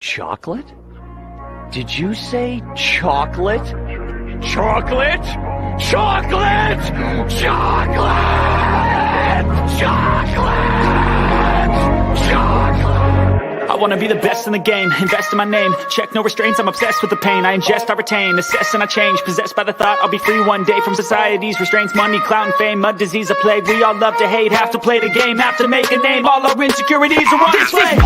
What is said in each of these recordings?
Chocolate? Did you say chocolate? Chocolate? Chocolate! Chocolate! Chocolate! Chocolate! I wanna be the best in the game, invest in my name. Check no restraints, I'm obsessed with the pain. I ingest, I retain, assess and I change. Possessed by the thought I'll be free one day from society's restraints. Money, clout and fame, mud, disease, a plague. We all love to hate, have to play the game, have to make a name. All our insecurities are on display.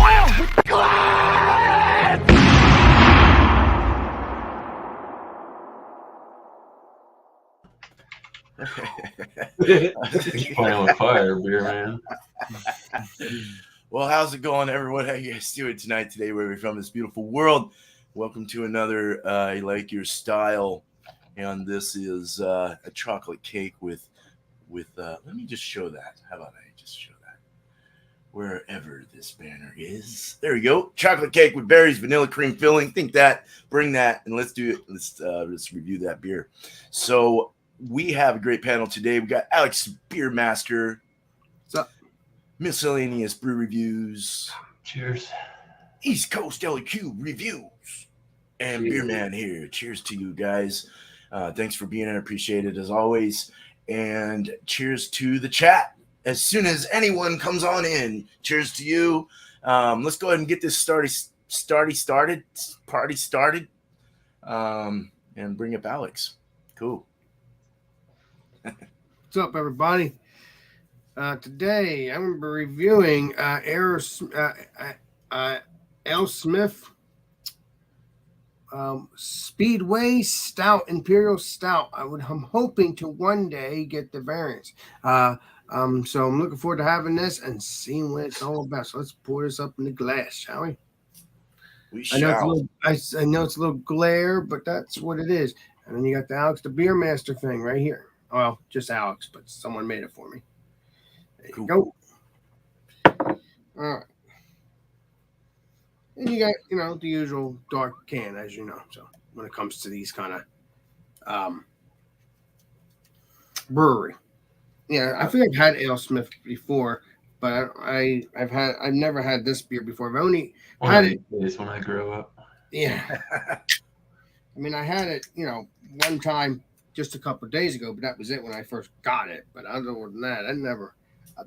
He's playing with fire, beer man. Well, how's it going, everyone? How you guys doing tonight? Today, where we're from this beautiful world. Welcome to another I Like Your Style, and this is a chocolate cake with. Let me just show that. How about I just show that? Wherever this banner is, there we go. Chocolate cake with berries, vanilla cream filling. Think that, bring that, and let's do it. Let's review that beer. So we have a great panel today. We got Alex, Beer Master. What's up? Miscellaneous Brew Reviews. Cheers. East Coast LQ Reviews. And Beer Man here. Cheers to you guys. Thanks for being here. Appreciate it as always. And cheers to the chat. As soon as anyone comes on in, cheers to you. Let's go ahead and get this party started. And bring up Alex. Cool. What's up, everybody? Today, I'm going to be reviewing L. Smith Speedway Stout, Imperial Stout. I'm hoping to one day get the variants. So I'm looking forward to having this and seeing what it's all about. So let's pour this up in the glass, shall we? I know it's a little glare, but that's what it is. And then you got the Alex the Beer Master thing right here. Well, just Alex, but someone made it for me. There you go. All right. And you got, the usual dark can, as you know. So when it comes to these kind of brewery. Yeah, I think I've had Ale Smith before, but I've never had this beer before. I've only had it when I grow up. Yeah. I mean, I had it, one time just a couple of days ago, but that was it when I first got it. But other than that, I've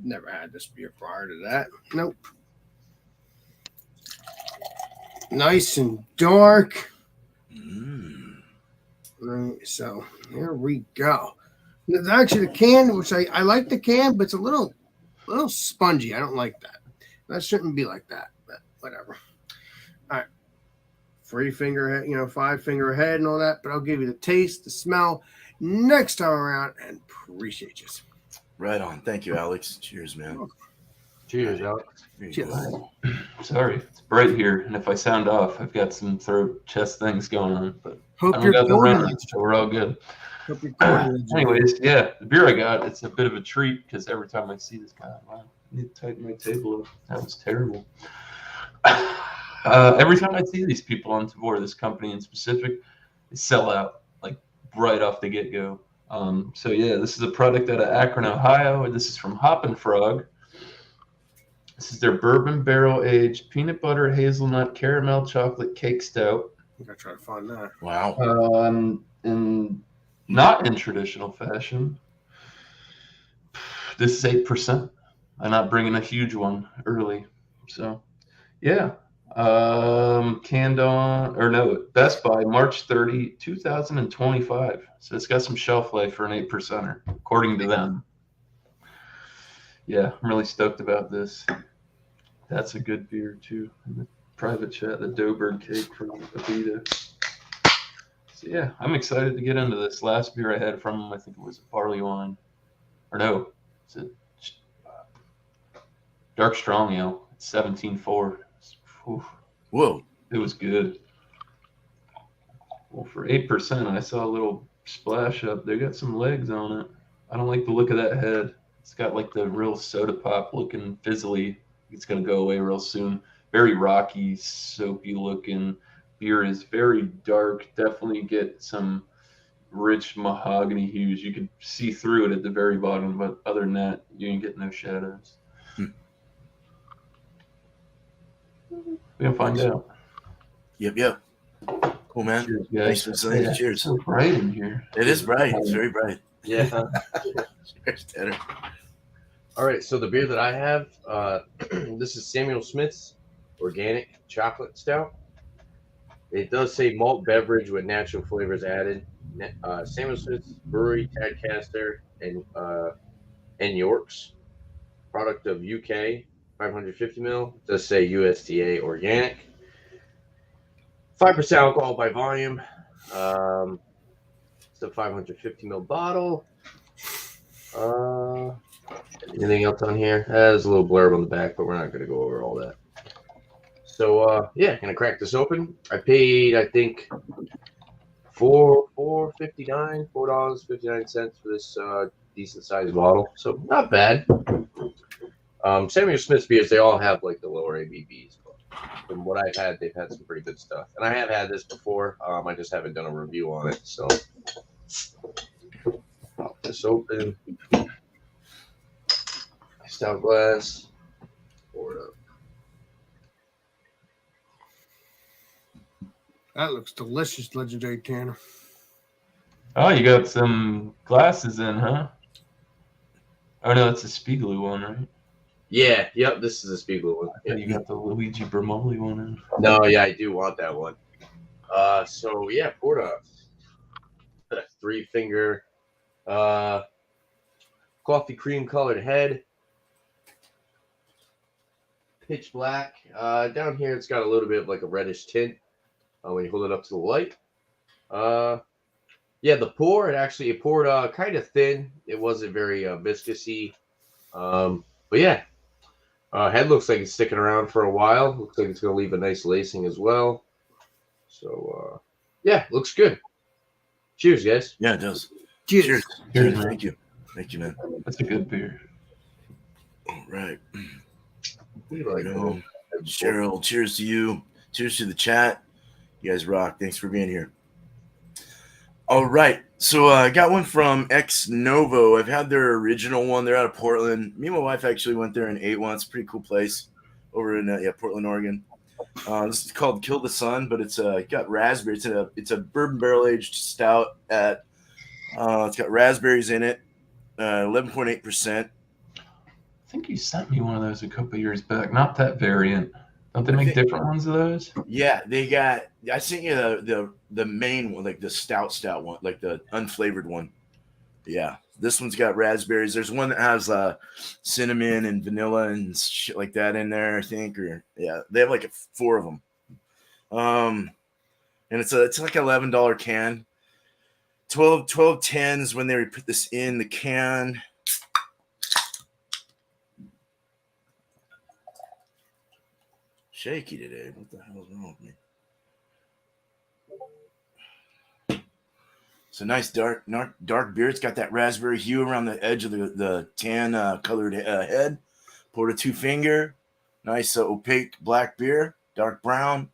never had this beer prior to that. Nope. Nice and dark. So here we go. There's actually the can, which I like the can, but it's a little spongy. I don't like that. That shouldn't be like that, but whatever. All right. 3 finger head, 5 finger ahead and all that, but I'll give you the taste, the smell next time around, and appreciate you. Right on. Thank you, Alex. Cheers, man. Cheers, Alex. Cheers. Sorry, it's bright here, and if I sound off, I've got some throat chest things going on, but Hope I you're got the recording. run, so we're all good. Hope you're recording. Anyways, yeah, the beer I got, it's a bit of a treat because every time I see this guy, wow, I need to tighten my table up. That was terrible. Every time I see these people on tour, this company in specific, they sell out like right off the get-go. So yeah, this is a product out of Akron, Ohio, and this is from Hop and Frog. This is their bourbon barrel aged peanut butter hazelnut caramel chocolate cake stout. I gotta try to find that. Wow. Not in traditional fashion. This is 8%. I'm not bringing a huge one early. So yeah. Best by March 30, 2025. So it's got some shelf life for an 8%er, according to them. Yeah, I'm really stoked about this. That's a good beer too. In the private chat, the Doughbird cake from Avita. So yeah, I'm excited to get into this. Last beer I had from them, I think it was a barley wine. Or no, it's a dark strong ale. It's 17.4. Whoa. It was good. Well, for 8%, I saw a little splash up. They got some legs on it. I don't like the look of that head. It's got like the real soda pop looking fizzly. It's going to go away real soon. Very rocky, soapy looking. Beer is very dark. Definitely get some rich mahogany hues. You could see through it at the very bottom, but other than that, you ain't get no shadows. We can find out. Yep. Cool, man. Cheers, guys. Thanks for listening. Yeah, Cheers. It's so bright in here. It is bright. It's very bright. Yeah. Cheers, Tanner. All right. So the beer that I have, this is Samuel Smith's Organic Chocolate Stout. It does say malt beverage with natural flavors added. Samuel Smith's Brewery, Tadcaster, and York's. Product of UK, 550 ml. It does say USDA Organic. 5% alcohol by volume. It's a 550 ml bottle. Anything else on here? There's a little blurb on the back, but we're not going to go over all that. So yeah, gonna crack this open. I paid, I think, $4.59 for this decent sized bottle. So not bad. Samuel Smith's beers, they all have like the lower ABVs. But from what I've had, they've had some pretty good stuff. And I have had this before. I just haven't done a review on it. So pop this open. Stout glass. Pour it up. That looks delicious, Legendary Tanner. Oh, you got some glasses in, huh? Oh no, that's a Spiegelou one, right? Yeah, yep, this is a Spiegel one. Yeah, you got the Luigi Bermoli one in. No, yeah, I do want that one. So yeah, poured a 3-finger coffee cream colored head. Pitch black. Down here it's got a little bit of like a reddish tint when you hold it up to the light. Yeah, the pour, it poured kind of thin. It wasn't very viscousy. But yeah, head looks like it's sticking around for a while. Looks like it's going to leave a nice lacing as well. So yeah, looks good. Cheers, guys. Yeah, it does. Cheers. Cheers, man. Thank you. Thank you, man. That's a good beer. All right. Like, Cheryl, cheers to you. Cheers to the chat. You guys rock. Thanks for being here. All right. So I got one from Ex Novo. I've had their original one. They're out of Portland. Me and my wife actually went there and ate one. It's a pretty cool place over in Portland, Oregon. This is called Kill the Sun, but it's got raspberry. It's a bourbon barrel aged stout. It's got raspberries in it. 11.8%. I think you sent me one of those a couple of years back. Not that variant. Don't they make different ones of those? Yeah, they got. I sent you the main one, like the stout one, like the unflavored one. Yeah, this one's got raspberries. There's one that has cinnamon and vanilla and shit like that in there, I think. Or yeah, they have like 4 of them. And it's like $11 can. 12.10 is when they put this in the can. Shaky today. What the hell is wrong with me? It's a nice dark beer. It's got that raspberry hue around the edge of the tan colored head. Poured a 2-finger. Nice opaque black beer. Dark brown.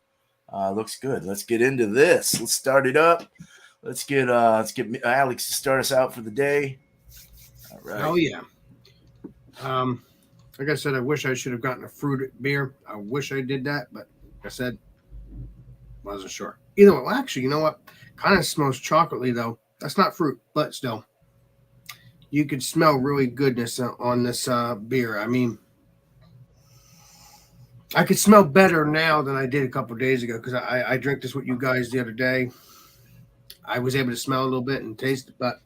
Looks good. Let's get into this. Let's start it up. Let's get Alex to start us out for the day. All right. Oh yeah. Like I said, I wish I should have gotten a fruited beer. I wish I did that, but like I said, wasn't sure. Either way, well, actually, you know what? Kind of smells chocolatey though. That's not fruit, but still, you could smell really goodness on this beer. I mean, I could smell better now than I did a couple of days ago because I drank this with you guys the other day. I was able to smell a little bit and taste it, but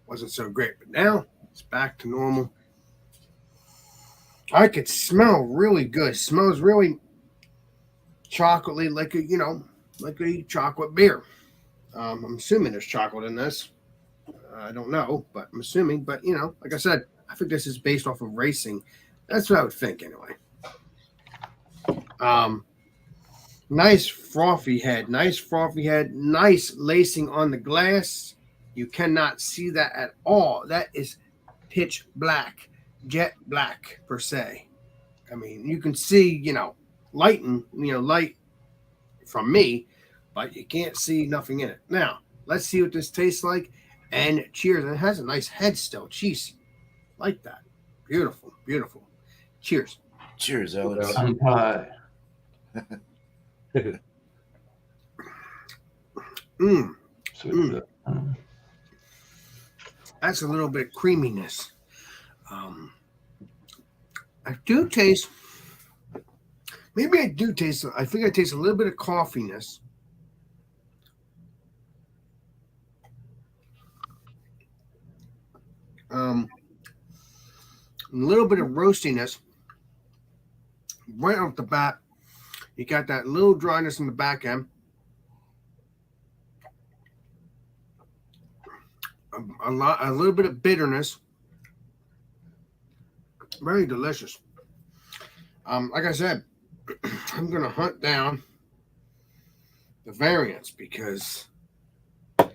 wasn't so great. But now it's back to normal. I could smell really good. It smells really chocolatey, like a chocolate beer. I'm assuming there's chocolate in this. I don't know, but I'm assuming. But like I said, I think this is based off of racing. That's what I would think, anyway. Nice frothy head. Nice lacing on the glass. You cannot see that at all. That is pitch black. Jet black per se. I mean, you can see, light from me, but you can't see nothing in it. Now, Let's see what this tastes like. And cheers. And it has a nice head still. Jeez. Like that. Beautiful. Beautiful. Cheers. Cheers, Alex. Tongue pie. Mmm. So That's a little bit of creaminess. I do taste. Maybe I do taste. I think I taste a little bit of coffeeness. A little bit of roastiness. Right off the bat, you got that little dryness in the back end. A little bit of bitterness. Very delicious. Like I said, I'm gonna hunt down the variants because I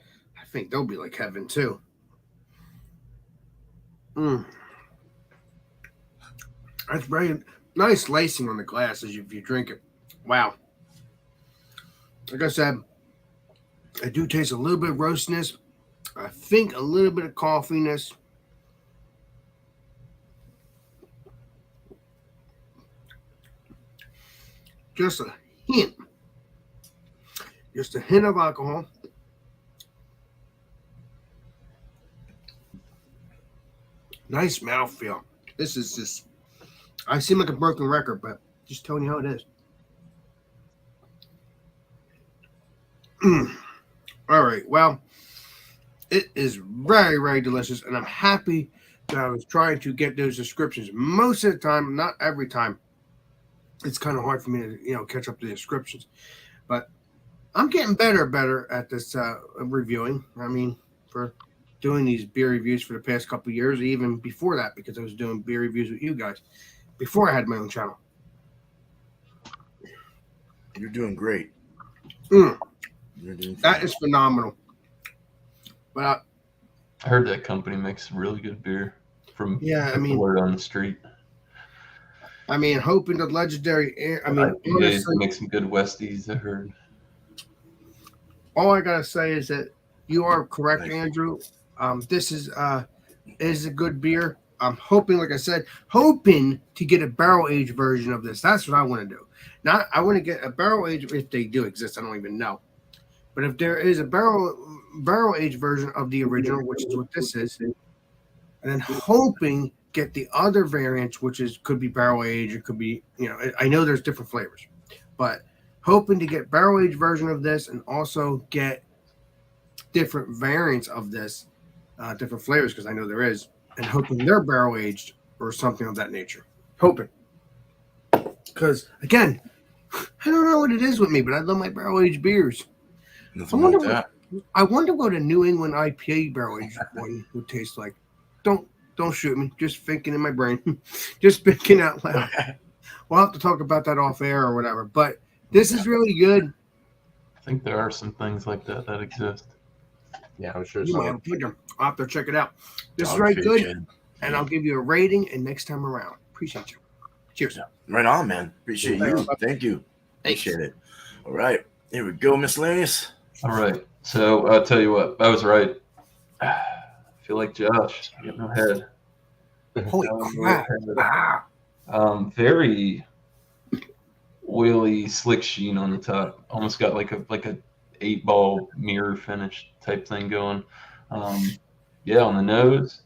think they'll be like heaven too. That's very nice lacing on the glass as if you drink it. Wow. Like I said, I do taste a little bit of roastness. I think a little bit of coffeeness. Just a hint. Just a hint of alcohol. Nice mouthfeel. This is just, I seem like a broken record, but just telling you how it is. All right. Well, it is very, very delicious, and I'm happy that I was trying to get those descriptions. Most of the time, not every time, it's kind of hard for me to, catch up to the descriptions. But I'm getting better at this reviewing. I mean, for doing these beer reviews for the past couple of years, even before that, because I was doing beer reviews with you guys before I had my own channel. You're doing great. You're doing that is phenomenal. But I heard that company makes really good beer from the word on the street. I mean, hoping the legendary. Honestly, make some good Westies. I heard. All I gotta say is that you are correct, Nice. Andrew. This is a good beer. I'm hoping, like I said, hoping to get a barrel aged version of this. That's what I want to do. I want to get a barrel aged, if they do exist. I don't even know. But if there is a barrel aged version of the original, which is what this is, and then hoping get the other variants, which could be barrel aged, it could be, I know there's different flavors, but hoping to get barrel aged version of this and also get different variants of this, different flavors, because I know there is, and hoping they're barrel aged or something of that nature. Hoping. Because, again, I don't know what it is with me, but I love my barrel aged beers. Nothing like that. I wonder what a New England IPA barrel aged one would taste like. Don't shoot me. Just thinking in my brain. Just thinking out loud. We'll have to talk about that off air or whatever. But this is really good. I think there are some things like that exist. Yeah, I'm sure You might so. have a picture. I'll have to check it out. This is Dog very food, good. kid. And I'll give you a rating and next time around. Appreciate you. Cheers. Right on, man. Appreciate you. Thank you. Thanks. Appreciate it. All right. Here we go, Miscellaneous. All right. So I'll tell you what, I was right. I feel like Josh, getting ahead. Holy crap. Very oily, slick sheen on the top. Almost got like a 8-ball mirror finish type thing going. On the nose,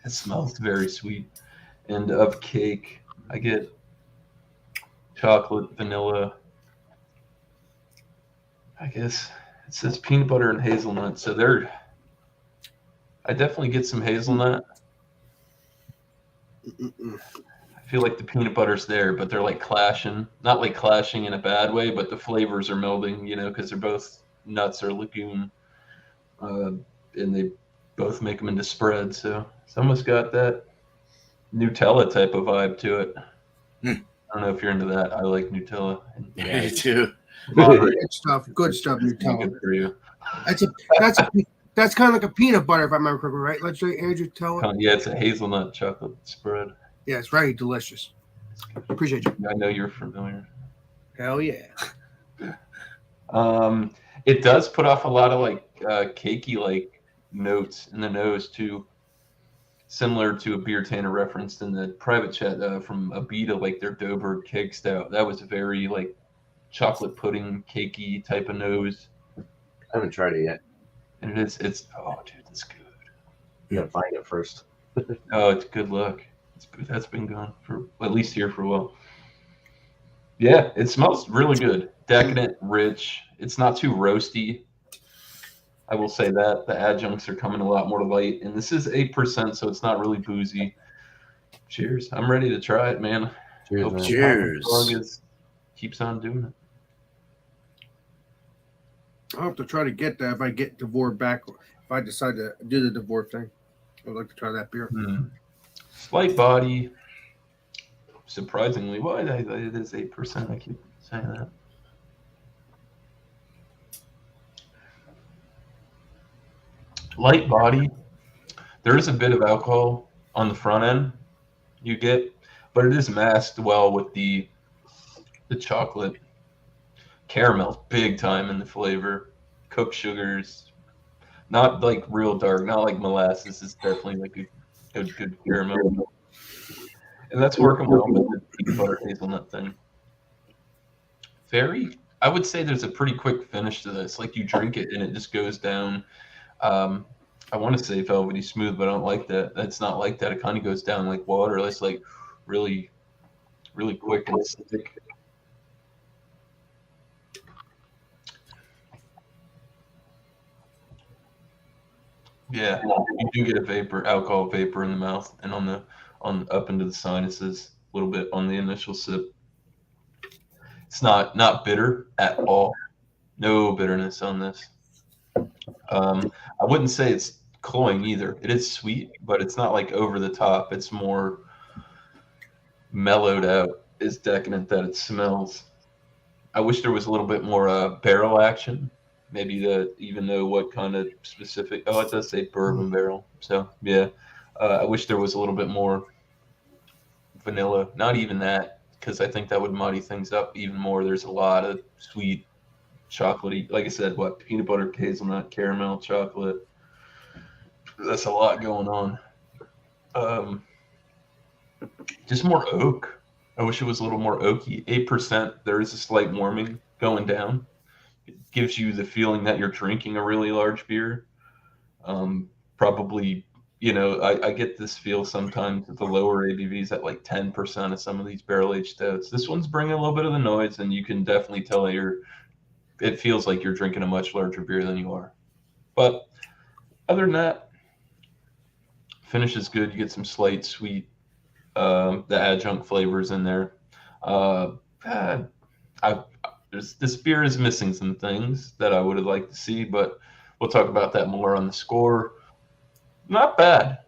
it smells very sweet. And of cake, I get chocolate, vanilla. I guess it says peanut butter and hazelnut. So I definitely get some hazelnut. I feel like the peanut butter's there, but they're like clashing. Not like clashing in a bad way, but the flavors are melding, because they're both nuts or legume. And they both make them into spread. So it's almost got that Nutella type of vibe to it. I don't know if you're into that. I like Nutella. Yeah, you too. Good stuff. Good stuff, Nutella. Good for you. That's kind of like a peanut butter, if I remember correctly, right? Let's say Andrew, tell it. Yeah, it's a hazelnut chocolate spread. Yeah, it's very delicious. Appreciate you. I know you're familiar. Hell yeah. It does put off a lot of like cakey like notes in the nose too, similar to a beer Tanner referenced in the private chat from Abita, like their Dover keg stout. That was a very like chocolate pudding cakey type of nose, I haven't tried it yet. and it's oh dude, it's good. You gotta find it first. Oh, it's good luck. That's been gone for at least here for a while. Yeah, it smells really good. Decadent, rich. It's not too roasty. I will say that the adjuncts are coming a lot more light, and this is 8%, so it's not really boozy. Cheers! I'm ready to try it, man. Cheers, Hope man. Cheers. Keeps on doing it. I'll have to try to get that if I get Devore back. If I decide to do the Devore thing, I'd like to try that beer. Slight body. Surprisingly, well, it is 8%. I keep saying that. Light body. There is a bit of alcohol on the front end you get, but it is masked well with the chocolate. Caramel's big time in the flavor. Cooked sugars, not like real dark, not like molasses. It's definitely like a good caramel, and that's working well with the peanut butter hazelnut thing. I would say there's a pretty quick finish to this. Like you drink it and it just goes down. I want to say velvety smooth, but I don't like that. That's not like that. It kind of goes down like water. It's like really, really quick and thick. Yeah, you do get a alcohol vapor in the mouth and on up into the sinuses a little bit on the initial sip. It's not bitter at all. No bitterness on this. I wouldn't say it's cloying either. It is sweet, but it's not like over the top. It's more mellowed out. It's decadent that it smells. I wish there was a little bit more barrel action. Maybe even though what kind of specific. Oh, it does say bourbon barrel. So yeah, I wish there was a little bit more vanilla. Not even that, because I think that would muddy things up even more. There's a lot of sweet, chocolatey. Like I said, what peanut butter, hazelnut, caramel, chocolate. That's a lot going on. Just more oak. I wish it was a little more oaky. 8%. There is a slight warming going down. It gives you the feeling that you're drinking a really large beer. Probably, I get this feel sometimes with the lower ABVs at like 10% of some of these barrel aged stouts. This one's bringing a little bit of the noise, and you can definitely tell that it feels like you're drinking a much larger beer than you are. But other than that, finish is good. You get some slight sweet, the adjunct flavors in there. This beer is missing some things that I would have liked to see, but we'll talk about that more on the score. Not bad.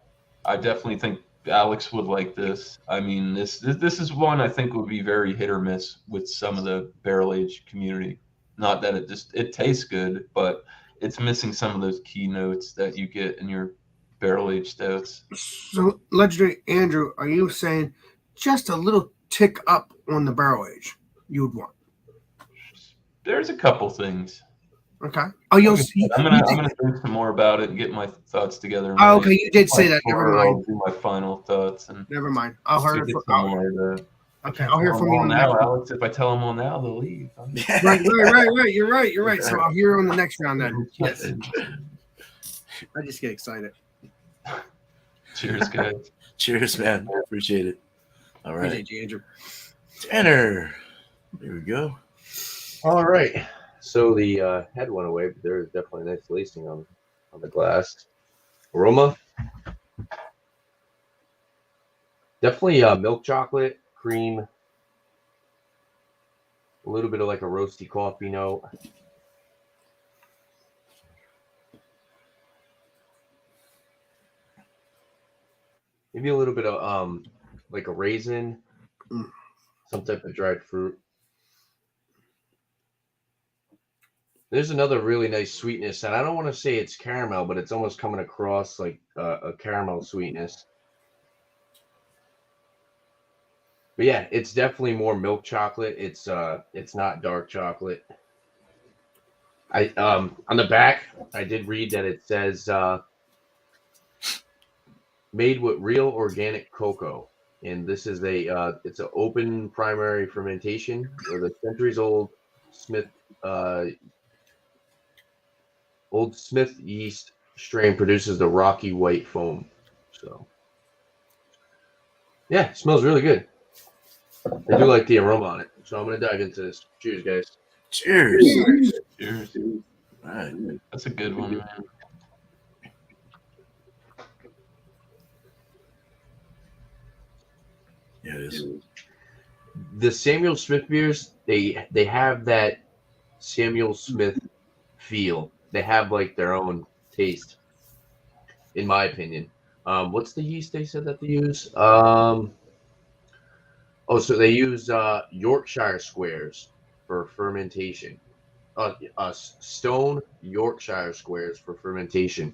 I definitely think Alex would like this. I mean, this is one I think would be very hit or miss with some of the barrel aged community. Not that it tastes good, but it's missing some of those key notes that you get in your barrel aged stouts. So, Legendary Andrew, are you saying just a little tick up on the barrel age you would want? There's a couple things. Okay. Oh, you'll see. I'm gonna think some more about it and get my thoughts together. Oh, okay, you did say that. Never mind. I'll do my final thoughts and never mind. I'll hear it. Okay, I'll hear from you now, Alex. If I tell them all now, they'll leave. Right. You're right. So I'll hear on the next round then. Yes. I just get excited. Cheers, guys. Cheers, man. Appreciate it. All right. Appreciate you, Andrew. Tanner. There we go. All right. So the head went away, but there is definitely a nice lacing on the glass. Aroma. Definitely milk chocolate, cream, a little bit of like a roasty coffee note. Maybe a little bit of like a raisin, some type of dried fruit. There's another really nice sweetness, and I don't want to say it's caramel, but it's almost coming across like a caramel sweetness. But yeah, it's definitely more milk chocolate. It's not dark chocolate. On the back, I did read that it says made with real organic cocoa, and this is it's an open primary fermentation where the centuries old Smith yeast strain produces the rocky white foam. So yeah, it smells really good. I do like the aroma on it, so I'm gonna dive into this. Cheers, guys. Cheers. Cheers. All right. That's a good one, man. Yeah, it is. The Samuel Smith beers, they have that Samuel Smith feel. They have like their own taste, in my opinion. What's the yeast they said that they use? So they use Yorkshire squares for fermentation. Stone Yorkshire squares for fermentation,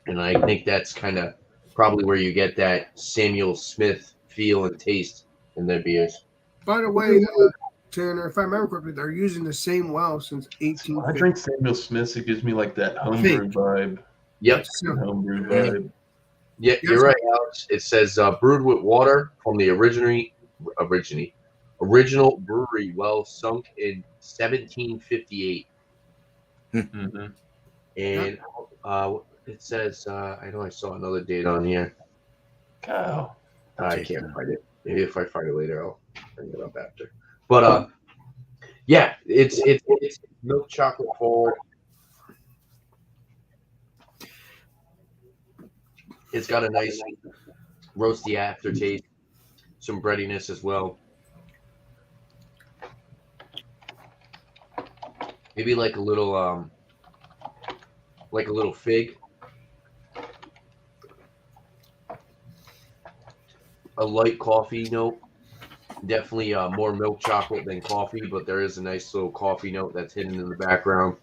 and I think that's kind of probably where you get that Samuel Smith feel and taste in their beers. By the way, Tanner, if I remember correctly, they're using the same well since I 1850. drink Samuel Smith. It gives me like that homebrew vibe. Yep. Homebrew vibe. Yeah, you're right, Alex. It says brewed with water from the original brewery well sunk in 1758. Mm-hmm. And it says, I know I saw another date on here. Cow. I can't find it. Maybe if I find it later, I'll bring it up after. But yeah, it's milk chocolate forward. It's got a nice roasty aftertaste, some breadiness as well. Maybe like a little fig. A light coffee note. Definitely more milk chocolate than coffee, but there is a nice little coffee note that's hidden in the background.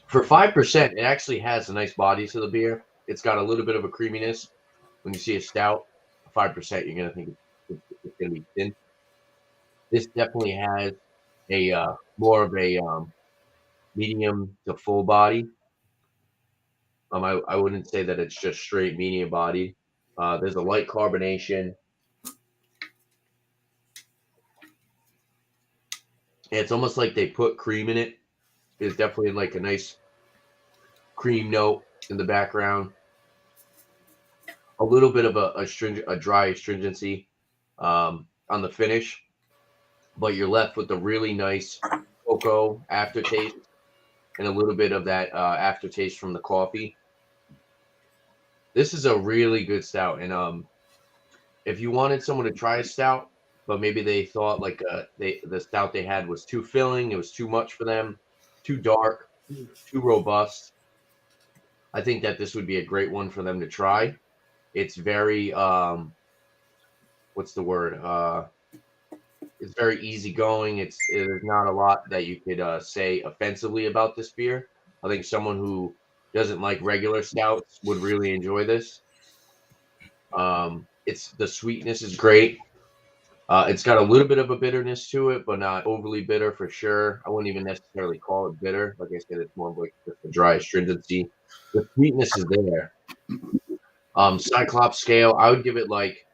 For 5%, it actually has a nice body to the beer. It's got a little bit of a creaminess. When you see a stout, 5%, you're gonna think it's gonna be thin. This definitely has a more of a medium to full body. I wouldn't say that it's just straight medium body. There's a light carbonation. It's almost like they put cream in it. There's definitely like a nice cream note in the background. A little bit of a dry astringency on the finish, but you're left with a really nice cocoa aftertaste and a little bit of that aftertaste from the coffee. This is a really good stout, and if you wanted someone to try a stout, but maybe they thought like the stout they had was too filling, it was too much for them, too dark, too robust, I think that this would be a great one for them to try. It's very what's the word? It's very easygoing. There's not a lot that you could say offensively about this beer. I think someone who doesn't like regular stouts would really enjoy this. The sweetness is great. It's got a little bit of a bitterness to it, but not overly bitter for sure. I wouldn't even necessarily call it bitter. Like I said, it's more of like just a dry astringency. The sweetness is there. Cyclops scale, I would give it like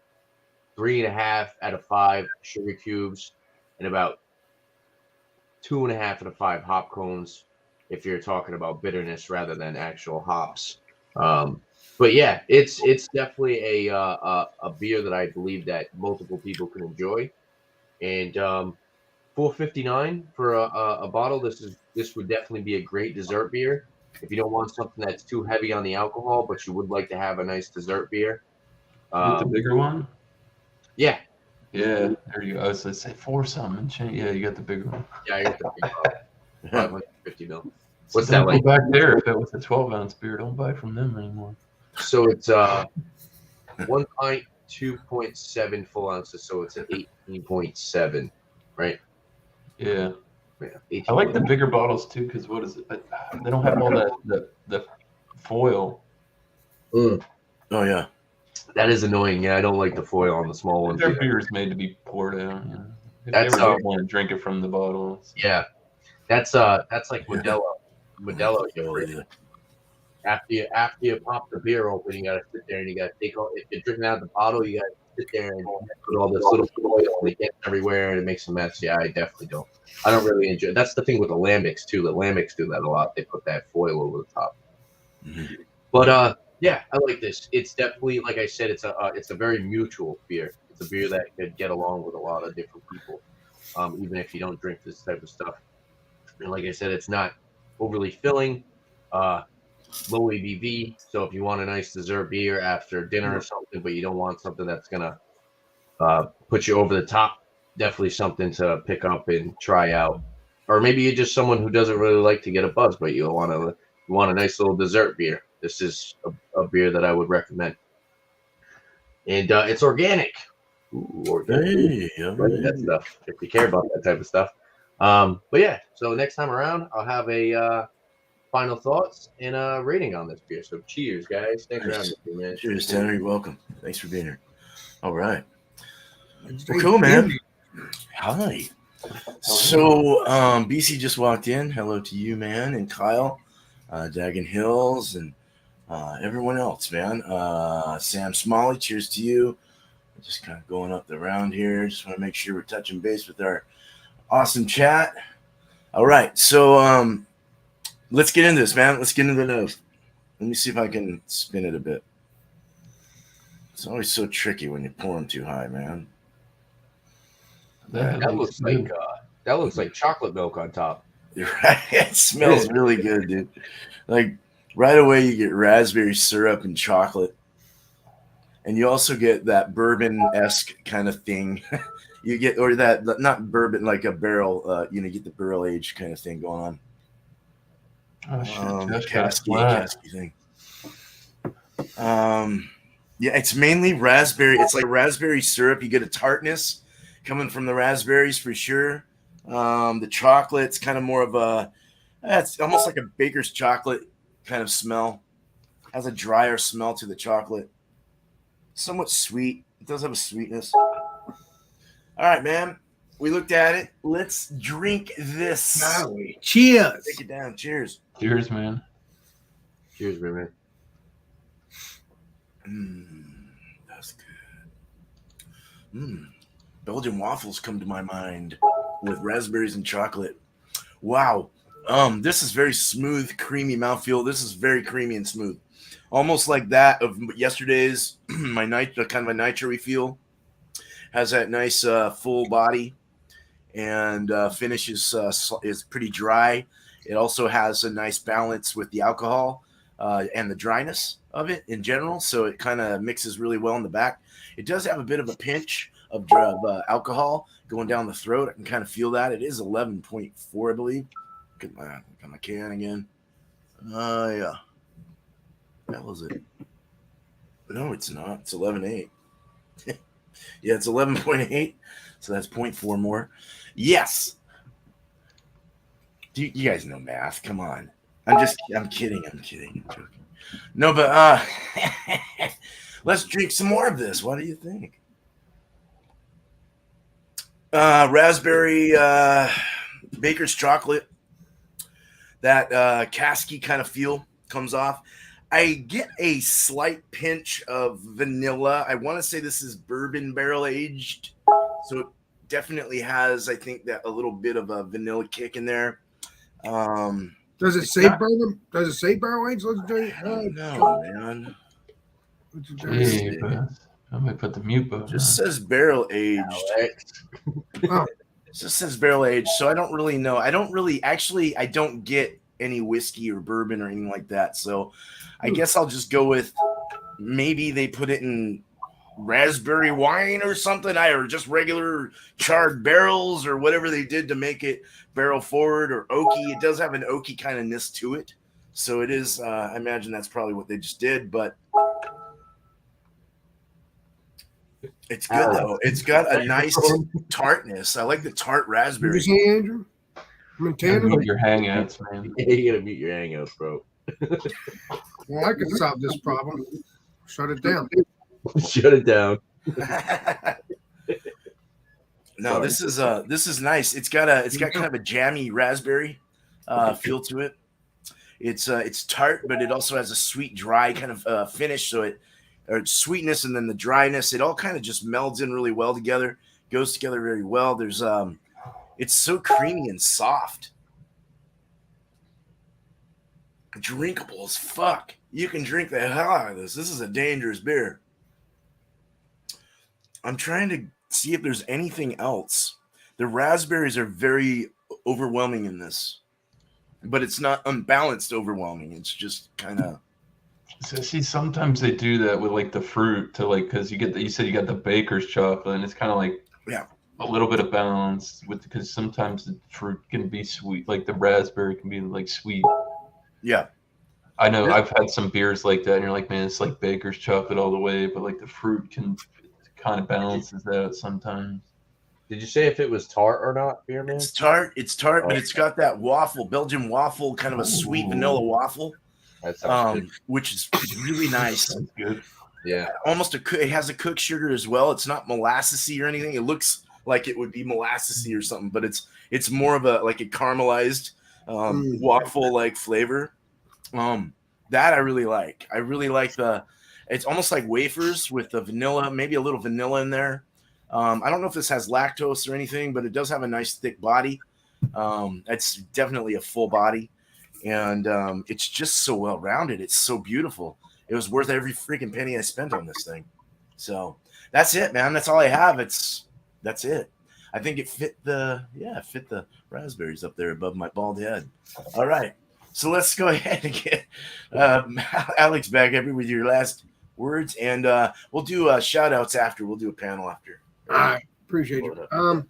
3.5 out of 5 sugar cubes and about 2.5 out of 5 hop cones if you're talking about bitterness rather than actual hops. But yeah, it's definitely a beer that I believe that multiple people can enjoy, and $4.59 for a bottle. This would definitely be a great dessert beer if you don't want something that's too heavy on the alcohol, but you would like to have a nice dessert beer. With the bigger one? Yeah. Yeah, there you go. I was going to say 4 something. Yeah, you got the bigger one. Yeah, I got the big one. 550 mil. What's that like? Back there, if that was a 12-ounce beer, don't buy from them anymore. So it's 1 pint, 2.7 full ounces, so it's an 18.7, right? Yeah. I like the bigger bottles too, because what is it? They don't have all the foil. Oh yeah, that is annoying. Yeah, I don't like the foil on the small ones. Their beer is made to be poured out. You know? If That's they want to drink it from the bottle. Yeah, That's like Modelo yogurt. After you pop the beer open, you gotta sit there and you gotta take all. If you're drinking out of the bottle, you gotta sit there and put all this little oil and it gets everywhere and it makes a mess. Yeah, I definitely don't. I don't really enjoy. That's the thing with the lambics too. The lambics do that a lot. They put that foil over the top. Mhm. But yeah, I like this. It's definitely, like I said, it's a very mutual beer. It's a beer that could get along with a lot of different people, even if you don't drink this type of stuff. And like I said, it's not overly filling. Low ABV. So if you want a nice dessert beer after dinner or something, but you don't want something that's gonna put you over the top, definitely something to pick up and try out. Or maybe you're just someone who doesn't really like to get a buzz, but you want a nice little dessert beer. This is a beer that I would recommend, and it's organic. Ooh, organic. Hey, all Like that right. stuff. If you care about that type of stuff. But yeah, so next time around, I'll have a final thoughts and a rating on this beer. So cheers, guys. Thanks for having me, man. Cheers, Tanner. You're welcome. Thanks for being here. All right. It's Well, cool, man. Hi. So, BC just walked in. Hello to you, man, and Kyle, Dagon Hills, and everyone else, man. Sam Smalley, cheers to you. Just kind of going up the round here. Just want to make sure we're touching base with our awesome chat. All right, so let's get into this, man. Let's get into the nose. Let me see if I can spin it a bit. It's always so tricky when you pour them too high, man. That looks like chocolate milk on top. You're right. It smells really good, dude. Like right away, you get raspberry syrup and chocolate, and you also get that bourbon-esque kind of thing. You get, or that not bourbon, like a barrel. You get the barrel aged kind of thing going on. Oh, shit, Casky thing. Yeah, it's mainly raspberry. It's like raspberry syrup. You get a tartness coming from the raspberries for sure. The chocolate's kind of more of it's almost like a baker's chocolate kind of smell. Has a drier smell to the chocolate. Somewhat sweet. It does have a sweetness. All right, man. We looked at it. Let's drink this. Cheers. Take it down. Cheers. Cheers, man. Cheers, man. That's good. Belgian waffles come to my mind with raspberries and chocolate. Wow. This is very smooth, creamy mouthfeel. This is very creamy and smooth. Almost like that of yesterday's my kind of a nitro refill. Has that nice full body and finish is pretty dry. It also has a nice balance with the alcohol and the dryness of it in general. So it kind of mixes really well in the back. It does have a bit of a pinch of alcohol going down the throat. I can kind of feel that. It is 11.4, I believe. Look at my can again. Yeah. That was it. No, it's not. It's 11.8. Yeah, it's 11.8. So that's 0.4 more. Yes. You guys know math. Come on. I'm kidding. I'm joking. No, but let's drink some more of this. What do you think? Raspberry baker's chocolate. That casky kind of feel comes off. I get a slight pinch of vanilla. I want to say this is bourbon barrel aged, so it definitely has, I think, that a little bit of a vanilla kick in there. Does it say bourbon? Does it say barrel aged? Let's drink. No, man. Hey, I'm gonna put the mute button. Just says barrel aged. Oh. It just says barrel aged, so I don't really know. I don't get any whiskey or bourbon or anything like that. So I guess I'll just go with maybe they put it in raspberry wine or something, or just regular charred barrels or whatever they did to make it barrel forward or oaky. It does have an oaky kind of ness to it. So it is, I imagine that's probably what they just did, but it's good though. It's got a nice tartness. I like the tart raspberry. What did you say, Andrew? Mute your hangouts, man. You gotta mute your hangouts, bro. Well, I can solve this problem. Shut it down. Shut it down. No, this is nice. It's got kind of a jammy raspberry feel to it. It's tart, but it also has a sweet, dry kind of finish. So or sweetness and then the dryness, it all kind of just melds in really well together. Goes together very well. There's it's so creamy and soft. Drinkable as fuck. You can drink the hell out of this. This is a dangerous beer. I'm trying to see if there's anything else. The raspberries are very overwhelming in this, but it's not unbalanced overwhelming. It's just kind of. So see, sometimes they do that with like the fruit to like, because you said you got the baker's chocolate, and it's kind of like a little bit of balance with, because sometimes the fruit can be sweet, like the raspberry can be like sweet. Yeah. I know I've had some beers like that, and you're like, man, it's like baker's chocolate all the way, but like the fruit can kind of balances that out sometimes. Did you say if it was tart or not, beer man? It's tart, but it's got that Belgian waffle, kind of a sweet vanilla waffle, That sounds good. which is really nice. That's good. Yeah. It has a cooked sugar as well. It's not molassesy or anything. It looks like it would be molassesy or something, but it's more of a caramelized waffle like flavor. That I really like. I really like it's almost like wafers with the vanilla, maybe a little vanilla in there. I don't know if this has lactose or anything, but it does have a nice thick body. It's definitely a full body, and it's just so well rounded. It's so beautiful. It was worth every freaking penny I spent on this thing. So that's it, man. That's all I have. That's it. I think it fit the raspberries up there above my bald head. All right. So let's go ahead and get Alex back every with your last words, and we'll do shout outs after. We'll do a panel after. I appreciate you.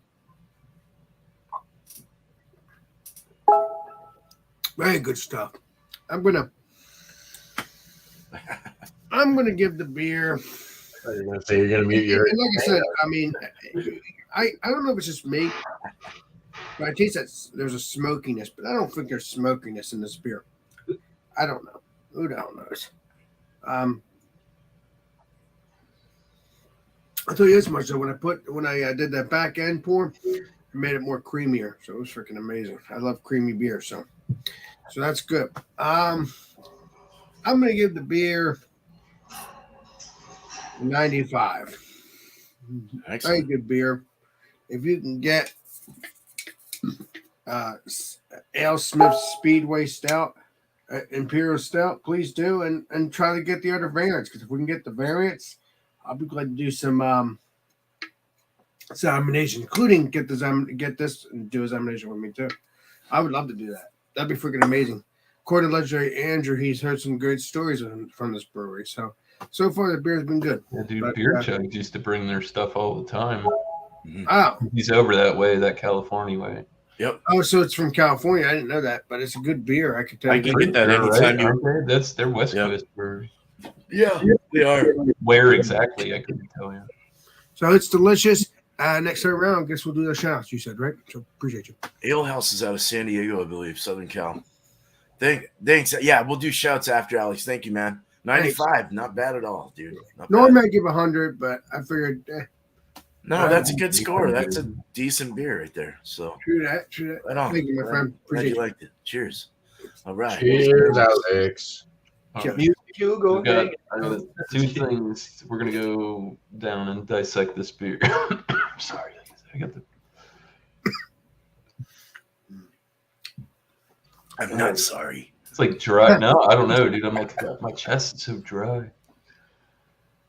Very good stuff. I'm gonna give the beer. You're gonna say you're gonna mute your. And like I said, I mean, I don't know if it's just me, but I taste that there's a smokiness, but I don't think there's smokiness in this beer. I don't know. Who the hell knows? I'll tell you this much though. When I did that back end pour, it made it more creamier. So it was freaking amazing. I love creamy beer, so that's good. I'm gonna give the beer 95. Excellent. Very good beer. If you can get Ale Smith Speedway Stout, Imperial Stout, please do, and try to get the other variants, because if we can get the variants, I'll be glad to do some examination, including get this and do examination with me too. I would love to do that. That'd be freaking amazing. According to legendary Andrew, he's heard some good stories from this brewery. So far the beer's been good. Yeah, dude, Beer Chugs used to bring their stuff all the time. Oh, He's over that way, that California way. Yep. Oh, so it's from California. I didn't know that, but it's a good beer. I could tell I you. can get that anytime you. That's their West Coast brewery. Yeah, they are. Where exactly? I couldn't tell you. So it's delicious. Next time around, I guess we'll do the shout-outs, you said, right? So appreciate you. Ale House is out of San Diego, I believe, Southern Cal. Thanks. Yeah, we'll do shouts after, Alex. Thank you, man. 95, thanks. Not bad at all, dude. Normally I give 100, but I figured. No, that's a good score. That's a decent beer right there. So true that. Right on. Thank you, my friend. Appreciate you liked it. Cheers. All right. Cheers, Alex. You go ahead. Two things. We're gonna go down and dissect this beer. Sorry, I got the. I'm not sorry. It's like dry. No, I don't know, dude. I'm like, my chest is so dry.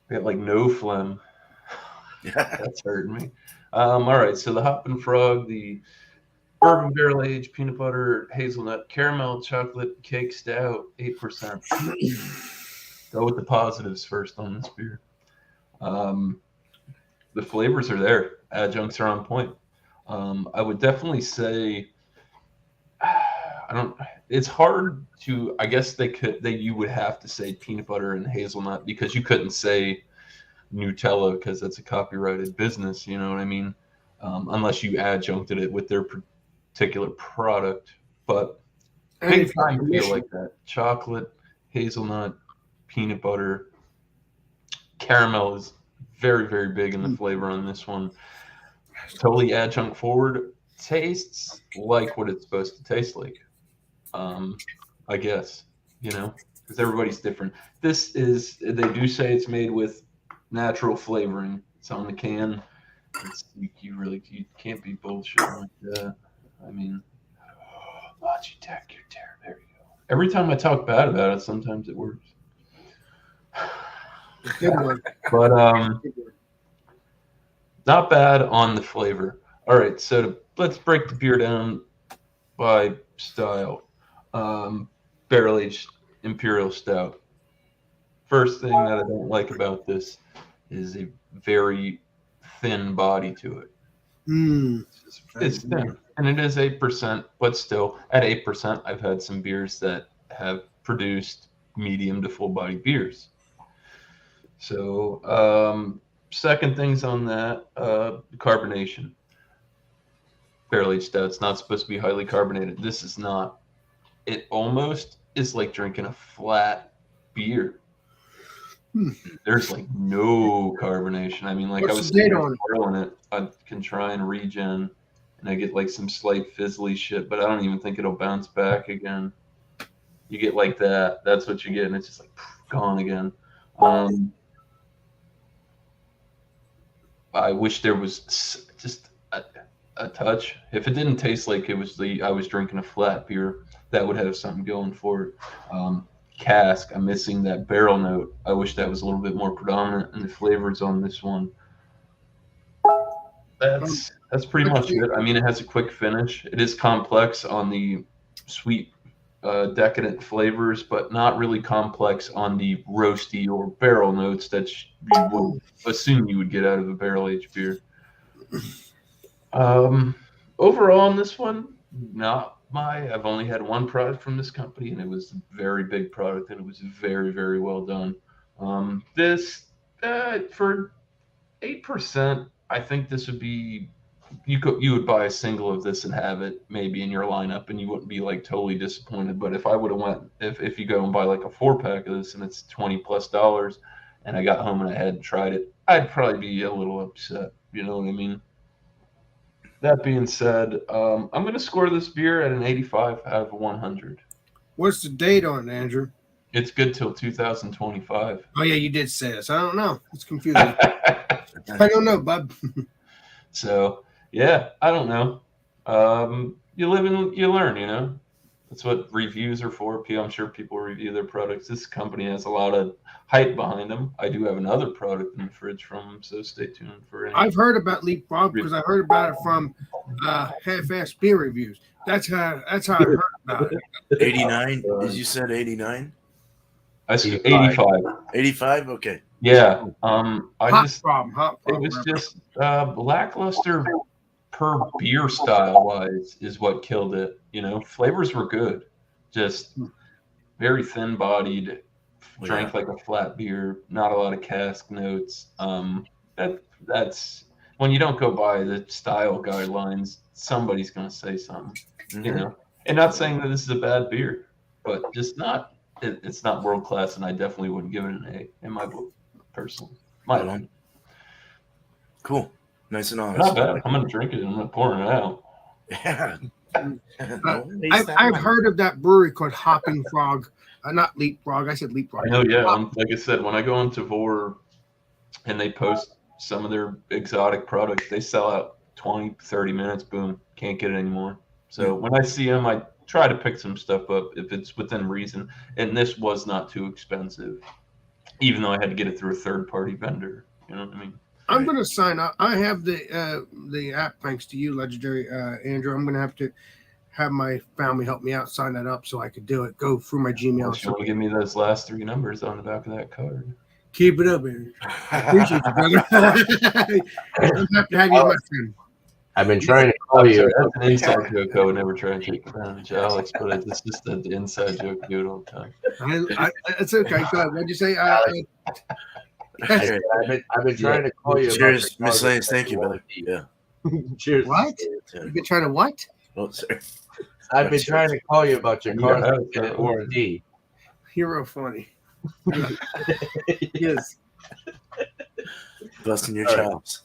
I got like no phlegm. That's hurting me. All right, so the Hoppin' Frog, the bourbon barrel aged peanut butter hazelnut caramel chocolate cake stout, 8%. Go with the positives first on this beer. The flavors are there. Adjuncts are on point. I would definitely say it's hard to, I guess you would have to say peanut butter and hazelnut, because you couldn't say Nutella because that's a copyrighted business, you know what I mean? Unless you adjuncted it with their particular product. But big time feel like that. Chocolate, hazelnut, peanut butter, caramel is very, very big in the flavor on this one. totally adjunct forward. Tastes like what it's supposed to taste like. I guess, because everybody's different. They do say it's made with natural flavoring. It's on the can. You can't be bullshitting like that. I mean, Logitech, you're terrible. There you go. Every time I talk bad about it, sometimes it works. Good one. But not bad on the flavor. All right, so let's break the beer down by style. Barrel aged Imperial Stout. First thing that I don't like about this is a very thin body to it. It's thin, and it is 8%, but still, at 8%, I've had some beers that have produced medium to full body beers. So, second things on that, carbonation. Barrel aged Stout's not supposed to be highly carbonated. This is not. It almost is like drinking a flat beer. There's like no carbonation. I mean, like What's I was the date on it? swirling it. I can try and regen, and I get like some slight fizzly shit, but I don't even think it'll bounce back again. You get like that. That's what you get, and it's just like gone again. I wish there was just a touch. If it didn't taste like I was drinking a flat beer, that would have something going for it. Cask, I'm missing that barrel note. I wish that was a little bit more predominant in the flavors on this one. That's pretty much it. I mean, it has a quick finish. It is complex on the sweet, decadent flavors, but not really complex on the roasty or barrel notes that you would assume you would get out of a barrel-aged beer. Overall on this one, I've only had one product from this company, and it was a very big product, and it was very, very well done. This, for 8%, I think this would be, you would buy a single of this and have it maybe in your lineup, and you wouldn't be like totally disappointed. But if I would have if you go and buy like a 4-pack of this and it's $20+, and I got home and I hadn't tried it, I'd probably be a little upset. You know what I mean? That being said, I'm going to score this beer at an 85 out of 100. What's the date on it, Andrew? It's good till 2025. Oh, yeah, you did say this. I don't know. It's confusing. I don't know, bub. So, yeah, I don't know. You live and you learn, That's what reviews are for. I'm sure people review their products. This company has a lot of hype behind them. I do have another product in the fridge from them, so stay tuned for it. I've heard about Leapfrog because I heard about it from half-assed beer reviews. That's how I heard about it. 89? Did you said 89? I said 85. 85? Okay. Yeah. Hot problem. It was just lackluster per beer style wise is what killed it. Flavors were good, just very thin bodied, drank like a flat beer, not a lot of cask notes. That's when you don't go by the style guidelines, somebody's gonna say something, And not saying that this is a bad beer, but just not. It's not world class, and I definitely wouldn't give it an A in my book, personally. My opinion. Cool. Nice and honest. Not bad. I'm gonna drink it and I'm gonna pour it out. Yeah. I've heard of that brewery called Hopping Frog. Not Leapfrog. I said Leapfrog. I know, yeah. Like I said, when I go on Tavor and they post some of their exotic products, they sell out 20, 30 minutes. Boom. Can't get it anymore. So when I see them, I try to pick some stuff up if it's within reason. And this was not too expensive, even though I had to get it through a third-party vendor. You know what I mean? I'm going to sign up. I have the app thanks to you, Legendary Andrew. I'm going to have to have my family help me out, sign that up so I could do it. Go through my Gmail. You want to give me those last 3 numbers on the back of that card? Keep it up, Andrew. I appreciate you, brother. I'm happy to have you as my friend. I've been trying to call you. That's an inside joke. I would never try and take advantage of Alex, but it's just an inside joke. I do it all the time. It's okay. Go ahead. What'd you say? I've been trying to call you. Cheers, Miscellaneous. Thank you, brother. Yeah. Cheers. What? You've been trying to what? Oh, sorry. I've been trying to call you about your car Yeah. warranty. You're real funny. Yes. Busting your chops.